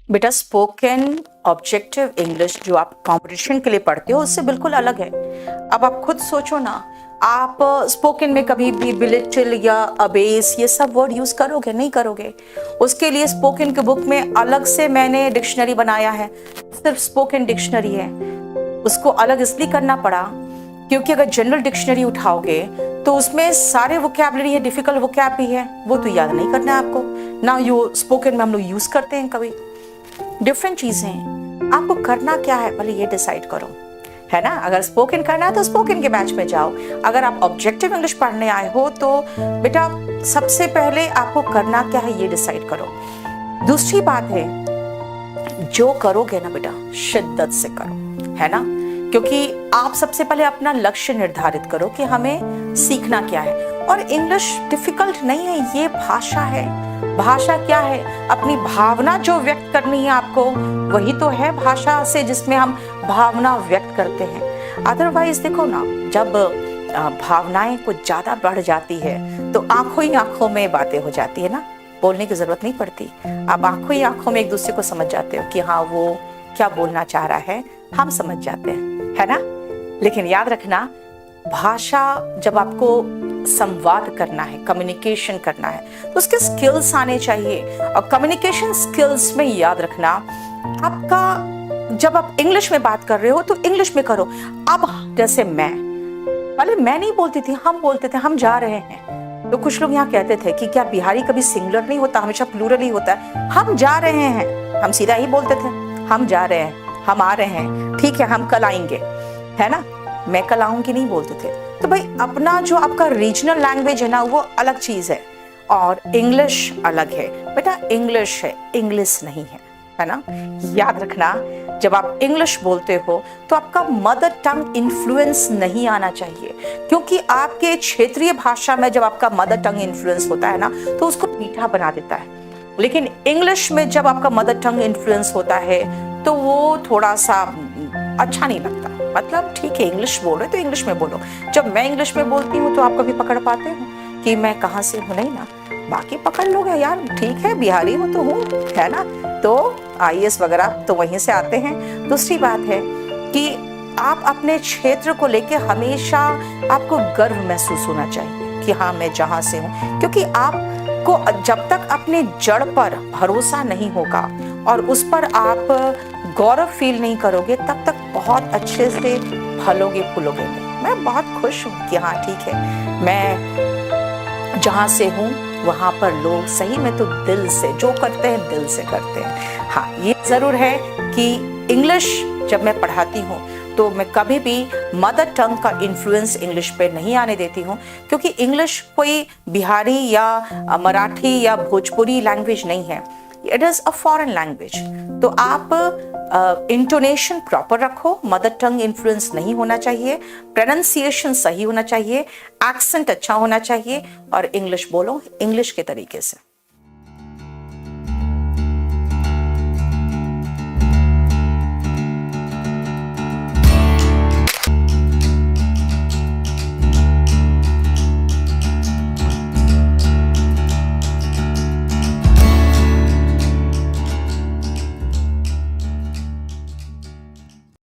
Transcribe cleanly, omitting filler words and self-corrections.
बेटा spoken objective English जो आप कंपटीशन के लिए पढ़ते हो उससे बिल्कुल अलग है। अब आप खुद सोचो ना, आप स्पोकन में कभी भी बिलिटल या अबेस ये सब वर्ड यूज करोगे? नहीं करोगे। उसके लिए स्पोकन के बुक में अलग से मैंने डिक्शनरी बनाया है, सिर्फ स्पोकन डिक्शनरी है। उसको अलग इसलिए करना पड़ा क्योंकि अगर जनरल डिक्शनरी उठाओगे तो उसमें सारे वोकैबुलरी है, डिफिकल्ट वोकैब भी है, वो तो याद नहीं करना है आपको ना। यो स्पोकन में हम लोग यूज करते हैं कभी, डिफरेंट चीजें हैं। आपको करना क्या है पहले ये डिसाइड करो, है ना। अगर स्पोकन करना है तो स्पोकन के बैच में जाओ। अगर आप ऑब्जेक्टिव इंग्लिश पढ़ने आए हो तो बेटा सबसे पहले आपको करना क्या है ये डिसाइड करो। दूसरी बात है, जो करोगे ना बेटा शिद्दत से करो, है ना। क्योंकि आप सबसे पहले अपना लक्ष्य निर्धारित करो कि हमें सीखना क्या है। और इंग्लिश डिफिकल्ट नहीं है, ये भाषा है। भाषा क्या है? अपनी भावना जो व्यक्त करनी है आपको, वही तो है भाषा से जिसमें हम भावना व्यक्त करते हैं। अदरवाइज देखो ना, जब भावनाएं कुछ ज्यादा बढ़ जाती है तो आंखों ही आंखों में बातें हो जाती है ना, बोलने की जरूरत नहीं पड़ती। आप आंखों ही आंखों में एक दूसरे को समझ जाते हो कि हाँ वो क्या बोलना चाह रहा है, हम समझ जाते हैं, है ना। लेकिन याद रखना, भाषा जब आपको संवाद करना है, कम्युनिकेशन करना है, तो उसके स्किल्स आने चाहिए। और कम्युनिकेशन स्किल्स में याद रखना, आपका जब आप इंग्लिश में बात कर रहे हो तो इंग्लिश में करो। अब जैसे पहले मैं नहीं बोलती थी, हम बोलते थे हम जा रहे हैं। तो कुछ लोग यहाँ कहते थे कि क्या बिहारी कभी सिंगुलर नहीं होता, हमेशा प्लूरल ही होता है। हम जा रहे हैं, हम सीधा ही बोलते थे, हम जा रहे हैं, हम आ रहे हैं, ठीक है हम कल आएंगे, है ना। मैं कल आऊंगी नहीं बोलते थे। तो भाई अपना जो आपका रीजनल लैंग्वेज है ना, वो अलग चीज है और इंग्लिश अलग है। बेटा इंग्लिश है, इंग्लिश नहीं है ना। याद रखना, जब आप इंग्लिश बोलते हो तो आपका मदर टंग इन्फ्लुएंस नहीं आना चाहिए। क्योंकि आपके क्षेत्रीय भाषा में जब आपका मदर टंग इन्फ्लुएंस होता है ना, तो उसको मीठा बना देता है। लेकिन इंग्लिश में जब आपका मदर टंग इन्फ्लुएंस होता है तो वो थोड़ा सा अच्छा नहीं लगता। मतलब ठीक है इंग्लिश बोल रहे तो इंग्लिश में बोलो। जब मैं इंग्लिश में बोलती हूँ तो आप कभी पकड़ पाते हो कि मैं कहाँ से हूँ? नहीं ना। बाकी पकड़ लोगे यार, ठीक है बिहारी हो तो हूँ, है ना। तो IAS वगैरह तो वहीं से आते हैं। दूसरी बात है कि आप अपने क्षेत्र को लेके हमेशा आपको गर्व महसूस होना चाहिए कि हाँ मैं जहाँ से हूँ। क्योंकि आपको जब तक अपने जड़ पर भरोसा नहीं होगा और उस पर आप गौरव फील नहीं करोगे, तब तक बहुत अच्छे से फलोगे फूलोगे नहीं। मैं बहुत खुश हूँ कि हाँ ठीक है, मैं जहाँ से हूँ वहाँ पर लोग सही में तो दिल से जो करते हैं दिल से करते हैं। हाँ ये जरूर है कि इंग्लिश जब मैं पढ़ाती हूँ तो मैं कभी भी मदर टंग का इन्फ्लुएंस इंग्लिश पे नहीं आने देती हूँ। क्योंकि इंग्लिश कोई बिहारी या मराठी या भोजपुरी लैंग्वेज नहीं है, it is a foreign language. तो आप इंटोनेशन प्रॉपर रखो, मदर टंग इन्फ्लुएंस नहीं होना चाहिए, प्रोनाउंसिएशन सही होना चाहिए, एक्सेंट अच्छा होना चाहिए और इंग्लिश बोलो इंग्लिश के तरीके से।